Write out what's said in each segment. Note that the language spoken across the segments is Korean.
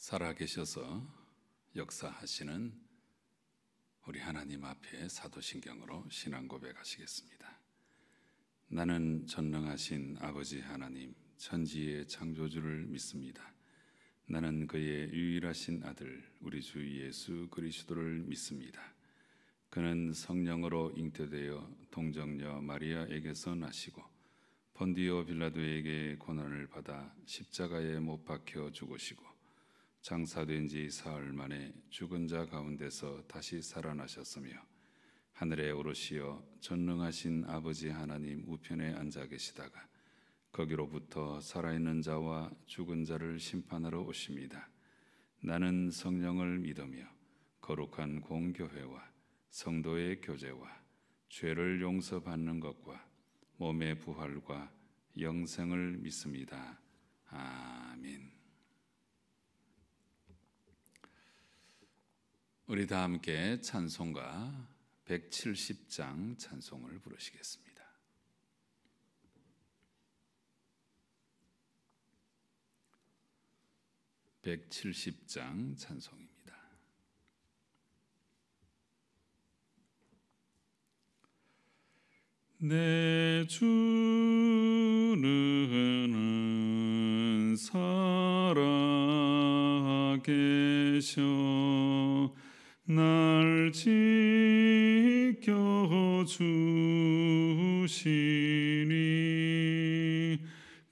살아계셔서 역사하시는 우리 하나님 앞에 사도신경으로 신앙 고백하시겠습니다. 나는 전능하신 아버지 하나님, 천지의 창조주를 믿습니다. 나는 그의 유일하신 아들 우리 주 예수 그리스도를 믿습니다. 그는 성령으로 잉태되어 동정녀 마리아에게서 나시고 본디오 빌라도에게 고난을 받아 십자가에 못 박혀 죽으시고 장사된 지 사흘 만에 죽은 자 가운데서 다시 살아나셨으며 하늘에 오르시어 전능하신 아버지 하나님 우편에 앉아 계시다가 거기로부터 살아있는 자와 죽은 자를 심판하러 오십니다. 나는 성령을 믿으며 거룩한 공교회와 성도의 교제와 죄를 용서받는 것과 몸의 부활과 영생을 믿습니다. 아멘. 우리 다 함께 찬송가 170장 찬송을 부르시겠습니다. (170장) 찬송입니다. 내 주는 살아계셔 날 지켜주시니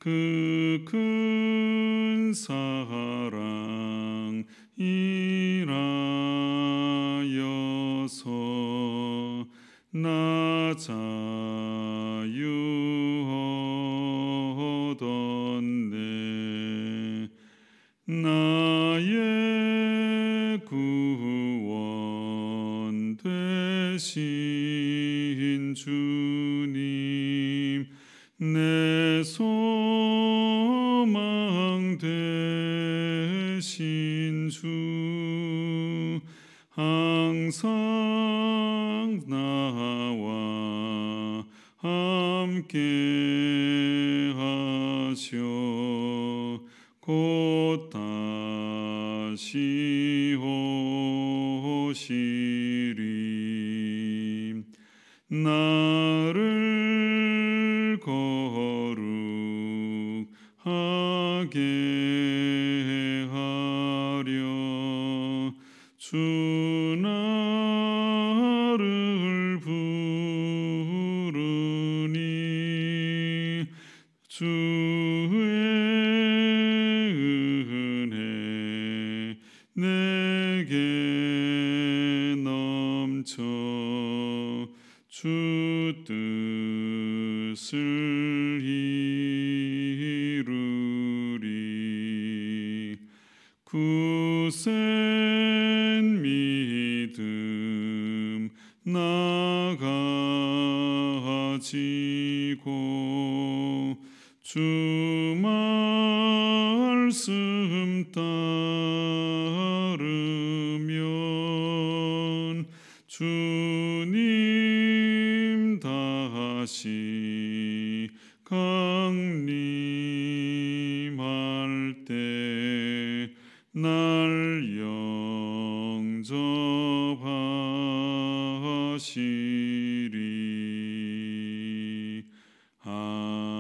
그 큰 사랑 인하여서 나 자유 얻었네. 나의 구원 되신 주님, 내 소망 되신 주, 항상 나와 함께 하셔 곧 다시 오시리. 나를 거룩하게 하려 주 나를 부르니 주의 은혜 내게 넘쳐 주 뜻을 이루리. 굳센 믿음 나가지고 주 말씀 따르면 주님 다시 강림할 때 날 영접하시리. 아멘.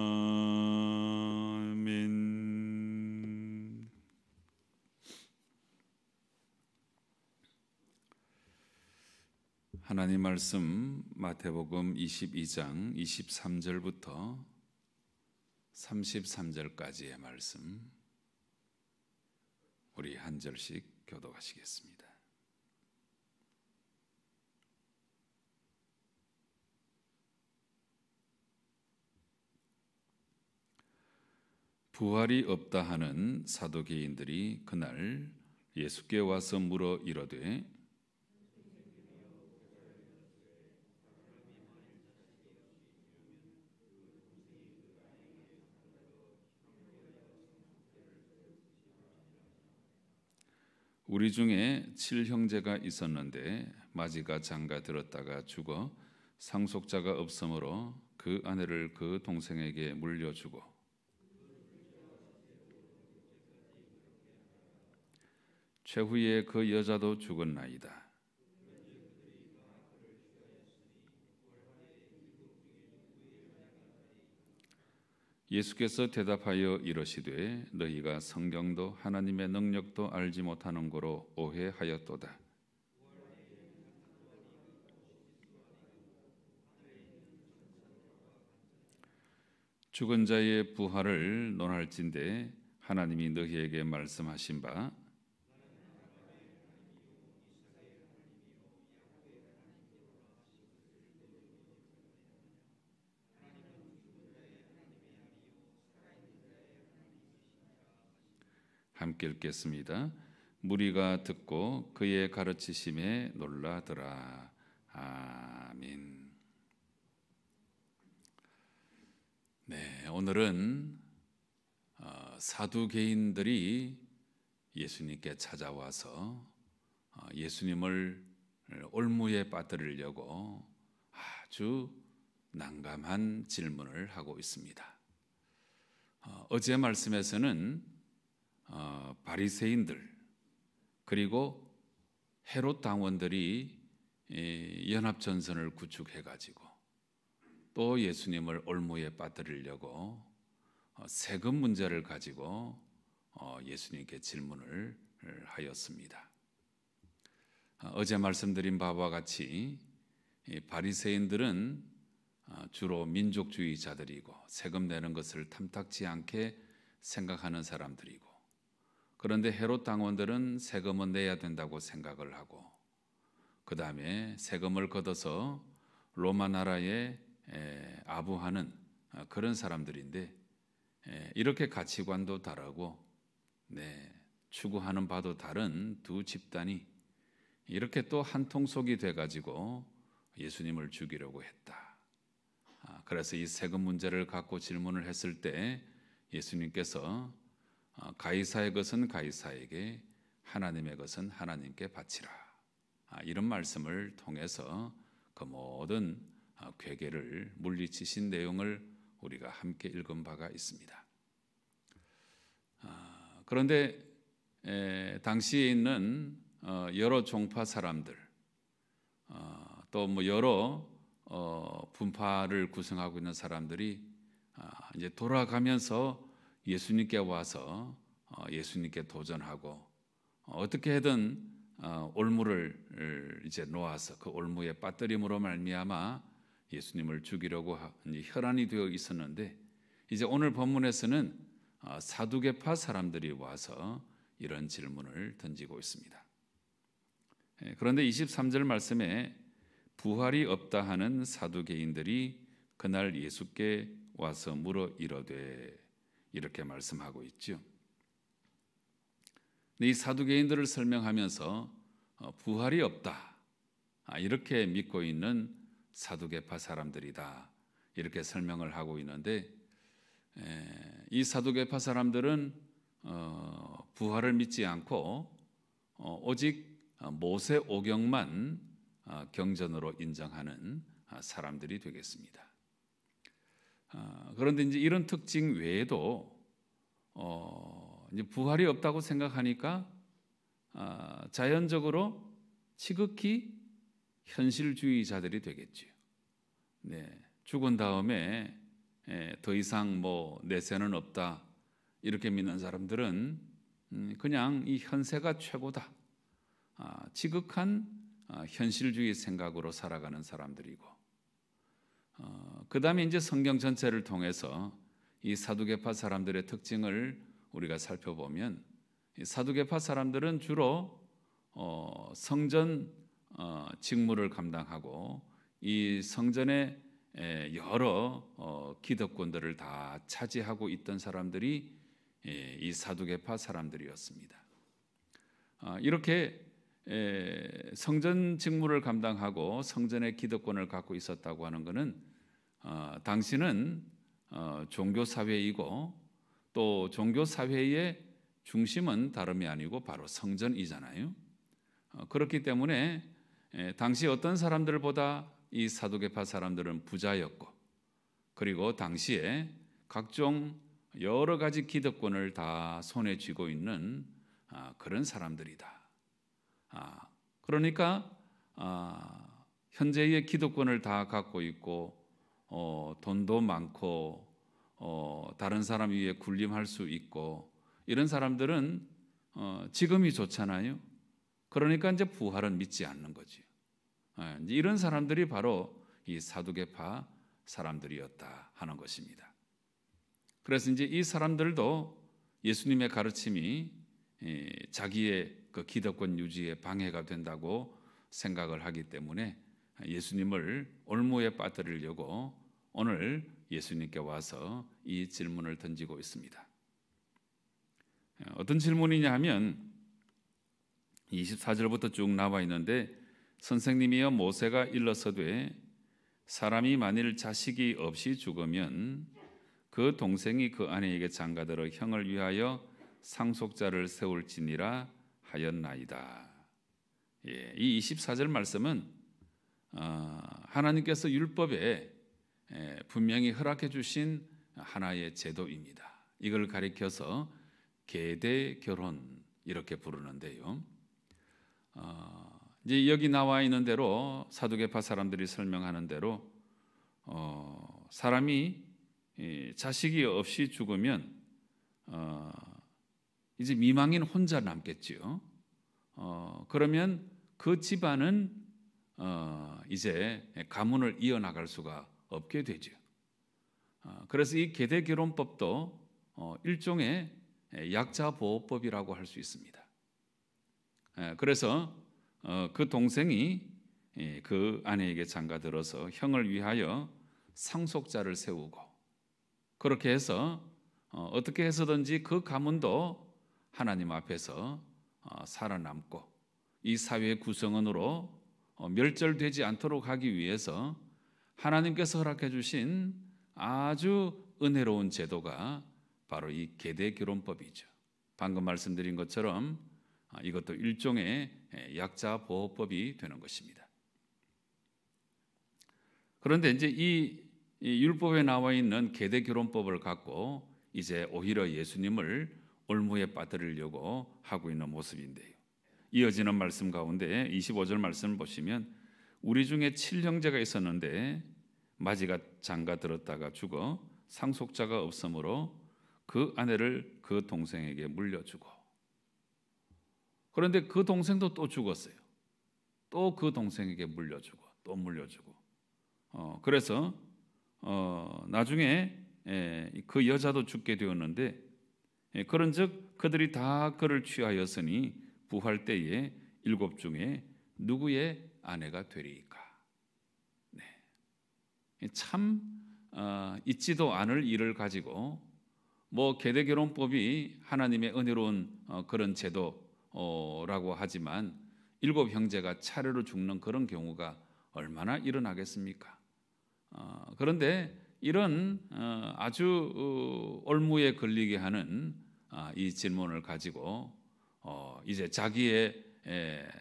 하나님 말씀 마태복음 22장 23절부터 33절까지의 말씀 우리 한 절씩 교독하시겠습니다. 부활이 없다 하는 사두개인들이 그날 예수께 와서 물어 이르되 우리 중에 7형제가 있었는데 마지가 장가 들었다가 죽어 상속자가 없으므로 그 아내를 그 동생에게 물려주고 최후에 그 여자도 죽었나이다. 예수께서 대답하여 이르시되 너희가 성경도 하나님의 능력도 알지 못하는 고로 오해하였도다. 죽은 자의 부활을 논할진대 하나님이 너희에게 말씀하신 바 함께 읽겠습니다. 무리가 듣고 그의 가르치심에 놀라더라. 아멘. 네, 오늘은 사두개인들이 예수님께 찾아와서 예수님을 올무에 빠뜨리려고 아주 난감한 질문을 하고 있습니다. 어제 말씀에서는 바리새인들 그리고 헤롯 당원들이 연합전선을 구축해가지고 또 예수님을 올무에 빠뜨리려고 세금 문제를 가지고 예수님께 질문을 하였습니다. 어제 말씀드린 바와 같이 바리새인들은 주로 민족주의자들이고 세금 내는 것을 탐탁지 않게 생각하는 사람들이고, 그런데 헤롯 당원들은 세금은 내야 된다고 생각을 하고 그 다음에 세금을 걷어서 로마 나라에 아부하는 그런 사람들인데, 이렇게 가치관도 다르고 추구하는 바도 다른 두 집단이 이렇게 또 한 통속이 돼가지고 예수님을 죽이려고 했다. 그래서 이 세금 문제를 갖고 질문을 했을 때 예수님께서 가이사의 것은 가이사에게, 하나님의 것은 하나님께 바치라, 이런 말씀을 통해서 그 모든 괴계를 물리치신 내용을 우리가 함께 읽은 바가 있습니다. 그런데 당시에 있는 여러 종파 사람들, 또 뭐 여러 분파를 구성하고 있는 사람들이 이제 돌아가면서 예수님께 와서 예수님께 도전하고 어떻게든 올무를 이제 놓아서 그 올무에 빠뜨림으로 말미암아 예수님을 죽이려고 혈안이 되어 있었는데, 이제 오늘 본문에서는 사두개파 사람들이 와서 이런 질문을 던지고 있습니다. 그런데 23절 말씀에 부활이 없다 하는 사두개인들이 그날 예수께 와서 물어 이르되, 이렇게 말씀하고 있죠. 이 사두개인들을 설명하면서 부활이 없다, 이렇게 믿고 있는 사두개파 사람들이다, 이렇게 설명을 하고 있는데, 이 사두개파 사람들은 부활을 믿지 않고 오직 모세 오경만 경전으로 인정하는 사람들이 되겠습니다. 그런데 이제 이런 특징 외에도 이제 부활이 없다고 생각하니까 자연적으로 지극히 현실주의자들이 되겠죠. 죽은 다음에 더 이상 뭐 내세는 없다, 이렇게 믿는 사람들은 그냥 이 현세가 최고다, 지극한 현실주의 생각으로 살아가는 사람들이고, 그 다음에 이제 성경 전체를 통해서 이 사두개파 사람들의 특징을 우리가 살펴보면, 이 사두개파 사람들은 주로 성전 직무를 감당하고 이 성전의 여러 기득권들을 다 차지하고 있던 사람들이 이 사두개파 사람들이었습니다. 이렇게 성전 직무를 감당하고 성전의 기득권을 갖고 있었다고 하는 것은 당시는 종교 사회이고, 또 종교 사회의 중심은 다름이 아니고 바로 성전이잖아요. 그렇기 때문에 당시 어떤 사람들보다 이 사두개파 사람들은 부자였고, 그리고 당시에 각종 여러 가지 기득권을 다 손에 쥐고 있는 그런 사람들이다, 그러니까 현재의 기득권을 다 갖고 있고 돈도 많고 다른 사람 위에 군림할 수 있고 이런 사람들은 지금이 좋잖아요. 그러니까 이제 부활은 믿지 않는 거지. 이런 사람들이 바로 이 사두개파 사람들이었다 하는 것입니다. 그래서 이제 이 사람들도 예수님의 가르침이 자기의 그 기득권 유지에 방해가 된다고 생각을 하기 때문에 예수님을 올무에 빠뜨리려고 오늘 예수님께 와서 이 질문을 던지고 있습니다. 어떤 질문이냐 하면 24절부터 쭉 나와 있는데, 선생님이여 모세가 일러서되 사람이 만일 자식이 없이 죽으면 그 동생이 그 아내에게 장가들어 형을 위하여 상속자를 세울지니라 하였나이다. 이 24절 말씀은 하나님께서 율법에 분명히 허락해 주신 하나의 제도입니다. 이걸 가리켜서 계대 결혼 이렇게 부르는데요. 이제 여기 나와 있는 대로 사두개파 사람들이 설명하는 대로 사람이 자식이 없이 죽으면 이제 미망인 혼자 남겠지요. 그러면 그 집안은 이제 가문을 이어나갈 수가 없게 되죠. 그래서 이 계대 결혼법도 일종의 약자 보호법이라고 할 수 있습니다. 그래서 그 동생이 그 아내에게 장가들어서 형을 위하여 상속자를 세우고 그렇게 해서 어떻게 해서든지 그 가문도 하나님 앞에서 살아남고 이 사회의 구성원으로 멸절되지 않도록 하기 위해서 하나님께서 허락해 주신 아주 은혜로운 제도가 바로 이 계대 결혼법이죠. 방금 말씀드린 것처럼 이것도 일종의 약자 보호법이 되는 것입니다. 그런데 이제 이 율법에 나와 있는 계대 결혼법을 갖고 이제 오히려 예수님을 올무에 빠뜨리려고 하고 있는 모습인데요. 이어지는 말씀 가운데 25절 말씀을 보시면 우리 중에 7형제가 있었는데 마지가 장가 들었다가 죽어 상속자가 없으므로 그 아내를 그 동생에게 물려주고, 그런데 그 동생도 또 죽었어요. 또 그 동생에게 물려주고 또 물려주고 그래서 나중에 그 여자도 죽게 되었는데 그런즉 그들이 다 그를 취하였으니 부활 때에 7 중에 누구의 아내가 되리이까. 참 있지도 않을 일을 가지고 뭐 계대 결혼법이 하나님의 은혜로운 그런 제도라고 하지만 7 형제가 차례로 죽는 그런 경우가 얼마나 일어나겠습니까? 그런데 이런 아주 올무에 걸리게 하는 이 질문을 가지고 이제 자기의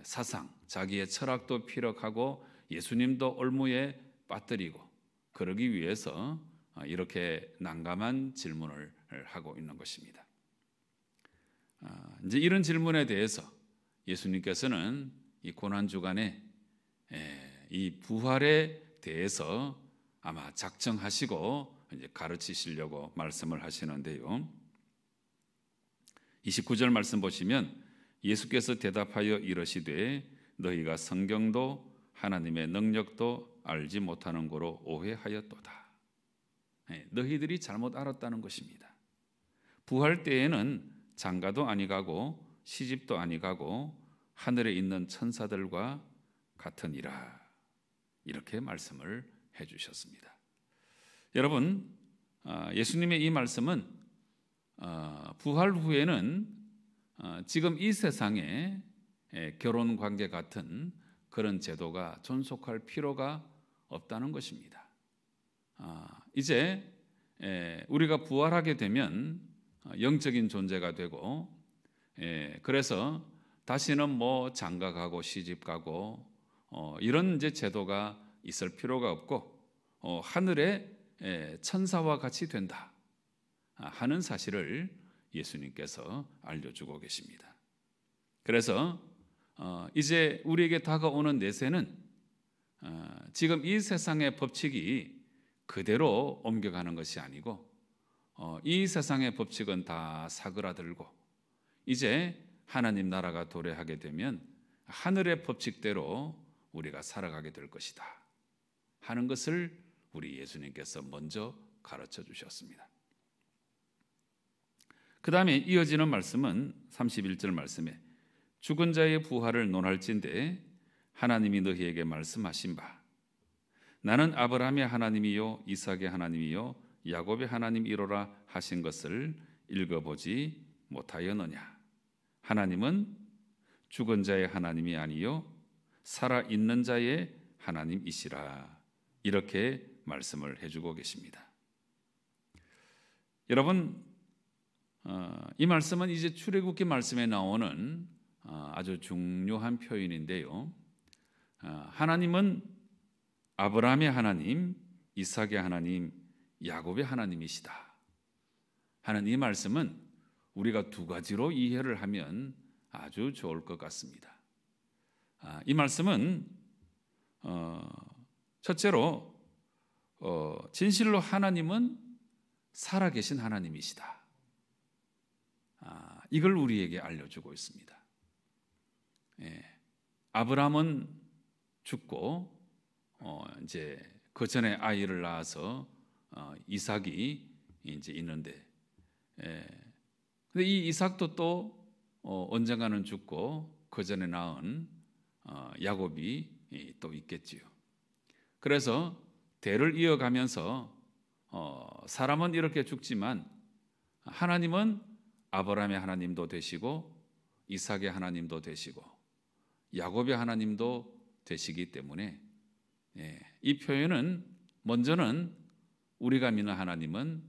사상, 자기의 철학도 피력하고 예수님도 올무에 빠뜨리고 그러기 위해서 이렇게 난감한 질문을 하고 있는 것입니다. 이제 이런 질문에 대해서 예수님께서는 이 고난 주간에 이 부활에 대해서 아마 작정하시고 이제 가르치시려고 말씀을 하시는데요. 29절 말씀 보시면 예수께서 대답하여 이르시되 너희가 성경도 하나님의 능력도 알지 못하는 거로 오해하였도다. 너희들이 잘못 알았다는 것입니다. 부활 때에는 장가도 아니가고 시집도 아니가고 하늘에 있는 천사들과 같으니라. 이렇게 말씀을 해주셨습니다. 여러분, 예수님의 이 말씀은 부활 후에는 지금 이 세상에 결혼 관계 같은 그런 제도가 존속할 필요가 없다는 것입니다. 이제 우리가 부활하게 되면 영적인 존재가 되고 그래서 다시는 뭐 장가가고 시집가고 이런 이제 제도가 있을 필요가 없고 하늘의 천사와 같이 된다 하는 사실을 예수님께서 알려주고 계십니다. 그래서 이제 우리에게 다가오는 내세는 지금 이 세상의 법칙이 그대로 옮겨가는 것이 아니고 이 세상의 법칙은 다 사그라들고 이제 하나님 나라가 도래하게 되면 하늘의 법칙대로 우리가 살아가게 될 것이다 하는 것을 우리 예수님께서 먼저 가르쳐 주셨습니다. 그 다음에 이어지는 말씀은 31절 말씀에 죽은 자의 부활을 논할진대 하나님이 너희에게 말씀하신 바 나는 아브라함의 하나님이요 이삭의 하나님이요 야곱의 하나님이로라 하신 것을 읽어보지 못하였느냐. 하나님은 죽은 자의 하나님이 아니요 살아있는 자의 하나님이시라. 이렇게 말씀을 해주고 계십니다. 여러분, 이 말씀은 이제 출애굽기 말씀에 나오는 아주 중요한 표현인데요. 하나님은 아브라함의 하나님, 이삭의 하나님, 야곱의 하나님이시다 하는 이 말씀은 우리가 두 가지로 이해를 하면 아주 좋을 것 같습니다. 이 말씀은 첫째로 진실로 하나님은 살아계신 하나님이시다. 이걸 우리에게 알려주고 있습니다. 아브라함은 죽고 이제 그 전에 아이를 낳아서 이삭이 이제 있는데, 근데 이 이삭도 또 언젠가는 죽고 그 전에 낳은 야곱이 또 있겠지요. 그래서 대를 이어가면서 사람은 이렇게 죽지만 하나님은 아브라함의 하나님도 되시고 이삭의 하나님도 되시고 야곱의 하나님도 되시기 때문에 이 표현은 먼저는 우리가 믿는 하나님은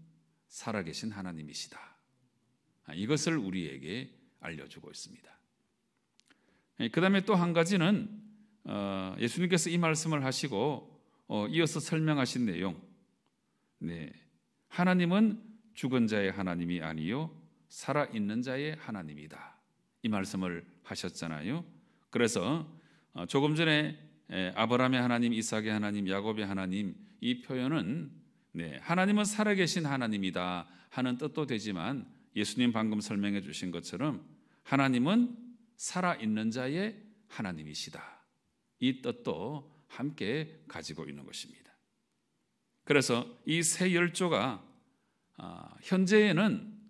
살아계신 하나님이시다. 이것을 우리에게 알려주고 있습니다. 그 다음에 또 한 가지는 예수님께서 이 말씀을 하시고 이어서 설명하신 내용, 하나님은 죽은 자의 하나님이 아니요 살아있는 자의 하나님이다. 이 말씀을 하셨잖아요. 그래서 조금 전에 아브라함의 하나님, 이삭의 하나님, 야곱의 하나님 이 표현은 하나님은 살아계신 하나님이다 하는 뜻도 되지만 예수님 방금 설명해 주신 것처럼 하나님은 살아있는 자의 하나님이시다. 이 뜻도 함께 가지고 있는 것입니다. 그래서 이 세 열조가 현재에는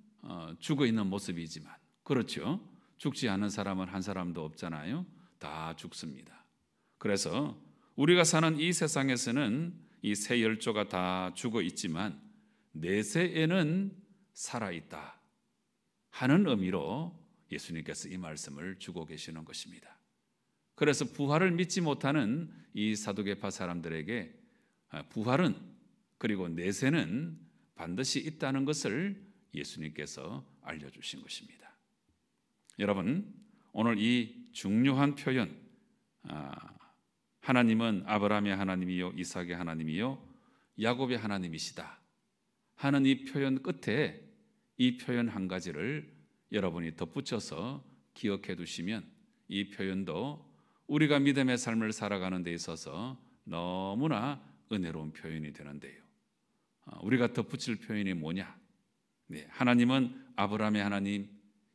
죽어 있는 모습이지만 그렇죠. 죽지 않은 사람은 한 사람도 없잖아요. 다 죽습니다. 그래서 우리가 사는 이 세상에서는 이 세 열조가 다 죽어 있지만 내세에는 살아있다 하는 의미로 예수님께서 이 말씀을 주고 계시는 것입니다. 그래서 부활을 믿지 못하는 이 사두개파 사람들에게 부활은 그리고 내세는 반드시 있다는 것을 예수님께서 알려주신 것입니다. 여러분, 오늘 이 중요한 표현 하나님은 아브라함의 하나님이요 이삭의 하나님이요 야곱의 하나님이시다 하는 이 표현 끝에 이 표현 한 가지를 여러분이 덧붙여서 기억해 두시면 이 표현도 우리가 믿음의 삶을 살아가는 데 있어서 너무나 은혜로운 표현이 되는데요. 우리가 덧붙일 표현이 뭐냐? 하나님은 아브라함의 하나님,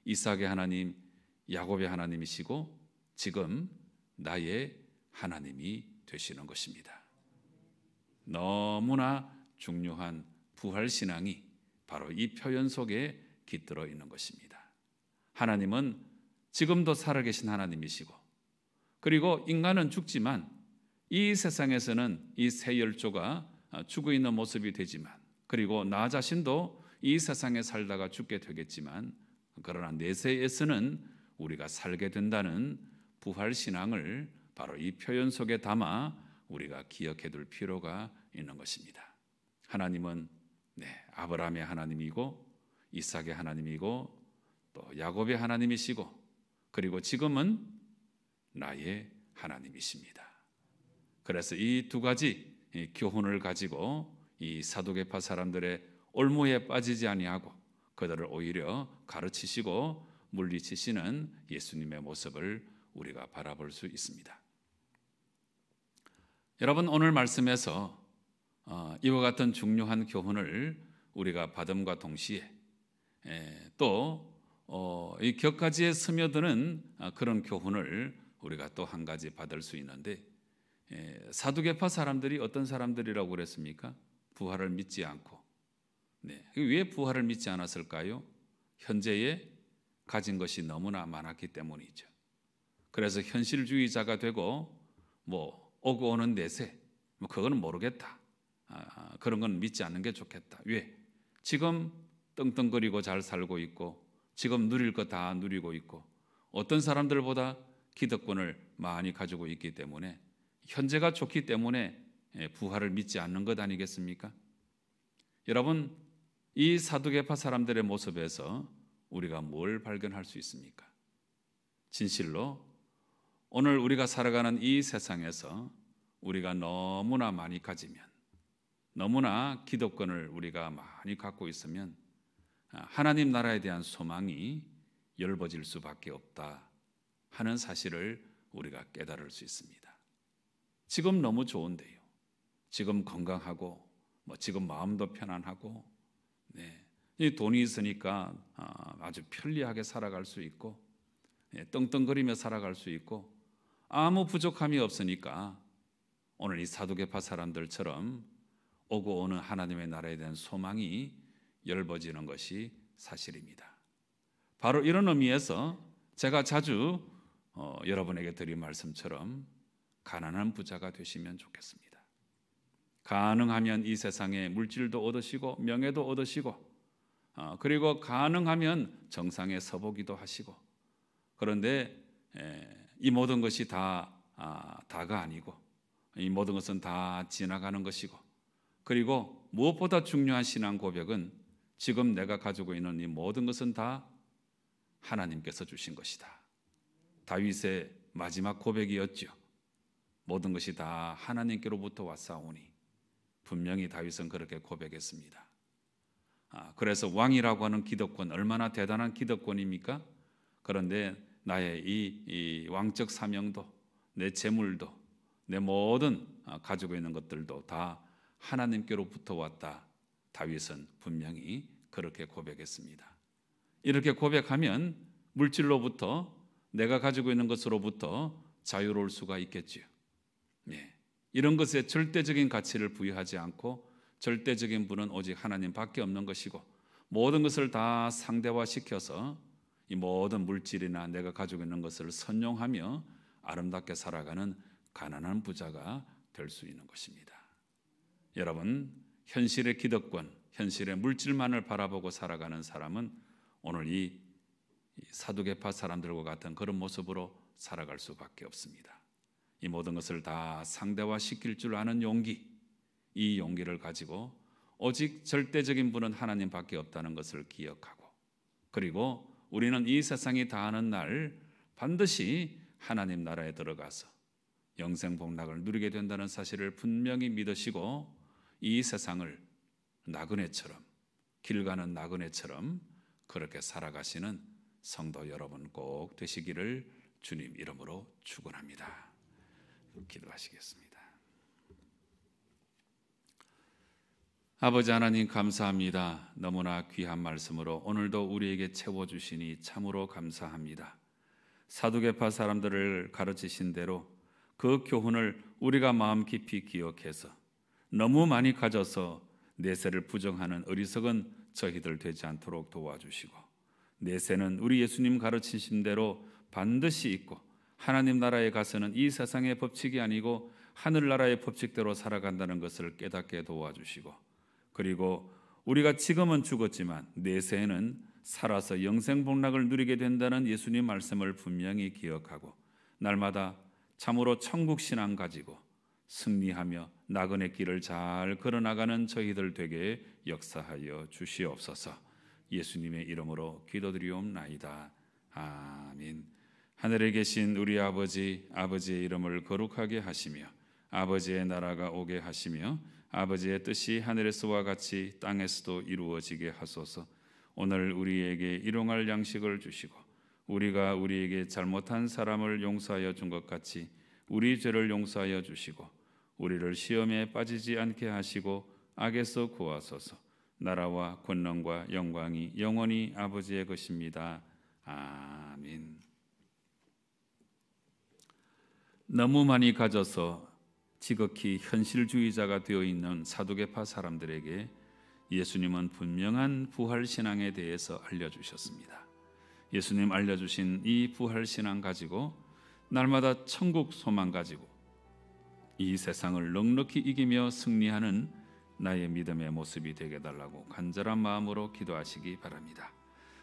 이삭의 하나님, 야곱의 하나님이시고 지금 나의 하나님이 되시는 것입니다. 너무나 중요한 부활신앙이 바로 이 표현 속에 깃들어 있는 것입니다. 하나님은 지금도 살아계신 하나님이시고 그리고 인간은 죽지만 이 세상에서는 이 세 열조가 죽어 있는 모습이 되지만 그리고 나 자신도 이 세상에 살다가 죽게 되겠지만 그러나 내세에서는 우리가 살게 된다는 부활신앙을 바로 이 표현 속에 담아 우리가 기억해 둘 필요가 있는 것입니다. 하나님은 아브라함의 하나님이고 이삭의 하나님이고 또 야곱의 하나님이시고 그리고 지금은 나의 하나님이십니다. 그래서 이 두 가지 교훈을 가지고 이 사두개파 사람들의 올무에 빠지지 아니하고 그들을 오히려 가르치시고 물리치시는 예수님의 모습을 우리가 바라볼 수 있습니다. 여러분, 오늘 말씀에서 이와 같은 중요한 교훈을 우리가 받음과 동시에 또 이 격가지에 스며드는 그런 교훈을 우리가 또 한 가지 받을 수 있는데, 사두개파 사람들이 어떤 사람들이라고 그랬습니까? 부활을 믿지 않고. 왜 부활을 믿지 않았을까요? 현재에 가진 것이 너무나 많았기 때문이죠. 그래서 현실주의자가 되고 오고 오는 내세, 그거는 모르겠다. 그런 건 믿지 않는 게 좋겠다. 왜? 지금 떵떵거리고 잘 살고 있고, 지금 누릴 거 다 누리고 있고, 어떤 사람들보다 기득권을 많이 가지고 있기 때문에, 현재가 좋기 때문에 부활을 믿지 않는 것 아니겠습니까? 여러분, 이 사두개파 사람들의 모습에서 우리가 뭘 발견할 수 있습니까? 진실로 오늘 우리가 살아가는 이 세상에서 우리가 너무나 많이 가지면, 너무나 기득권을 우리가 많이 갖고 있으면 하나님 나라에 대한 소망이 엷어질 수밖에 없다 하는 사실을 우리가 깨달을 수 있습니다. 지금 너무 좋은데요. 지금 건강하고 지금 마음도 편안하고, 이 돈이 있으니까 아주 편리하게 살아갈 수 있고, 떵떵거리며 살아갈 수 있고, 아무 부족함이 없으니까 오늘 이 사두개파 사람들처럼 오고 오는 하나님의 나라에 대한 소망이 엷어지는 것이 사실입니다. 바로 이런 의미에서 제가 자주 여러분에게 드린 말씀처럼 가난한 부자가 되시면 좋겠습니다. 가능하면 이 세상에 물질도 얻으시고 명예도 얻으시고, 그리고 가능하면 정상에 서보기도 하시고, 그런데 이 모든 것이 다가 아니고, 이 모든 것은 다 지나가는 것이고, 그리고 무엇보다 중요한 신앙 고백은 지금 내가 가지고 있는 이 모든 것은 다 하나님께서 주신 것이다. 다윗의 마지막 고백이었죠. 모든 것이 다 하나님께로부터 왔사오니. 분명히 다윗은 그렇게 고백했습니다. 그래서 왕이라고 하는 기득권, 얼마나 대단한 기득권입니까? 그런데 나의 이 왕적 사명도, 내 재물도, 내 모든 가지고 있는 것들도 다 하나님께로부터 왔다. 다윗은 분명히 그렇게 고백했습니다. 이렇게 고백하면 물질로부터, 내가 가지고 있는 것으로부터 자유로울 수가 있겠지요. 이런 것에 절대적인 가치를 부여하지 않고, 절대적인 분은 오직 하나님밖에 없는 것이고, 모든 것을 다 상대화시켜서 이 모든 물질이나 내가 가지고 있는 것을 선용하며 아름답게 살아가는 가난한 부자가 될 수 있는 것입니다. 여러분, 현실의 기득권, 현실의 물질만을 바라보고 살아가는 사람은 오늘 이 사두개파 사람들과 같은 그런 모습으로 살아갈 수밖에 없습니다. 이 모든 것을 다 상대화시킬 줄 아는 용기, 이 용기를 가지고 오직 절대적인 분은 하나님밖에 없다는 것을 기억하고, 그리고 우리는 이 세상이 다하는 날 반드시 하나님 나라에 들어가서 영생 복락을 누리게 된다는 사실을 분명히 믿으시고, 이 세상을 나그네처럼, 길 가는 나그네처럼 그렇게 살아가시는 성도 여러분 꼭 되시기를 주님 이름으로 축원합니다. 기도하시겠습니다. 아버지 하나님, 감사합니다. 너무나 귀한 말씀으로 오늘도 우리에게 채워주시니 참으로 감사합니다. 사두개파 사람들을 가르치신 대로 그 교훈을 우리가 마음 깊이 기억해서 너무 많이 가져서 내세를 부정하는 어리석은 저희들 되지 않도록 도와주시고, 내세는 우리 예수님 가르치신 대로 반드시 있고, 하나님 나라에 가서는 이 세상의 법칙이 아니고 하늘나라의 법칙대로 살아간다는 것을 깨닫게 도와주시고, 그리고 우리가 지금은 죽었지만 내세에는 살아서 영생복락을 누리게 된다는 예수님 말씀을 분명히 기억하고, 날마다 참으로 천국신앙 가지고 승리하며 나그네 길을 잘 걸어나가는 저희들 되게 역사하여 주시옵소서. 예수님의 이름으로 기도드리옵나이다. 아멘. 하늘에 계신 우리 아버지, 아버지의 이름을 거룩하게 하시며 아버지의 나라가 오게 하시며 아버지의 뜻이 하늘에서와 같이 땅에서도 이루어지게 하소서. 오늘 우리에게 일용할 양식을 주시고 우리가 우리에게 잘못한 사람을 용서하여 준 것 같이 우리 죄를 용서하여 주시고 우리를 시험에 빠지지 않게 하시고 악에서 구하소서. 나라와 권능과 영광이 영원히 아버지의 것입니다. 아멘. 너무 많이 가져서 지극히 현실주의자가 되어 있는 사두개파 사람들에게 예수님은 분명한 부활 신앙에 대해서 알려주셨습니다. 예수님 알려주신 이 부활 신앙 가지고 날마다 천국 소망 가지고 이 세상을 넉넉히 이기며 승리하는 나의 믿음의 모습이 되게 해달라고 간절한 마음으로 기도하시기 바랍니다.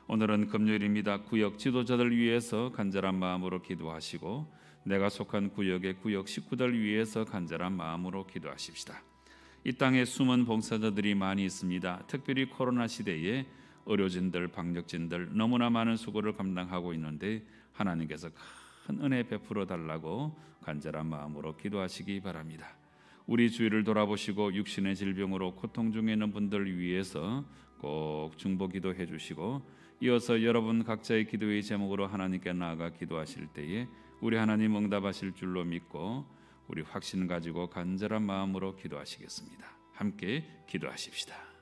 오늘은 금요일입니다. 구역 지도자들 위해서 간절한 마음으로 기도하시고 내가 속한 구역의 구역 식구들 위해서 간절한 마음으로 기도하십시다. 이 땅에 숨은 봉사자들이 많이 있습니다. 특별히 코로나 시대에 의료진들, 방역진들 너무나 많은 수고를 감당하고 있는데 하나님께서 큰 은혜 베풀어 달라고 간절한 마음으로 기도하시기 바랍니다. 우리 주위를 돌아보시고 육신의 질병으로 고통 중에 있는 분들 위해서 꼭 중보 기도해 주시고 이어서 여러분 각자의 기도의 제목으로 하나님께 나아가 기도하실 때에 우리 하나님 응답하실 줄로 믿고 우리 확신 가지고 간절한 마음으로 기도하시겠습니다. 함께 기도하십시다.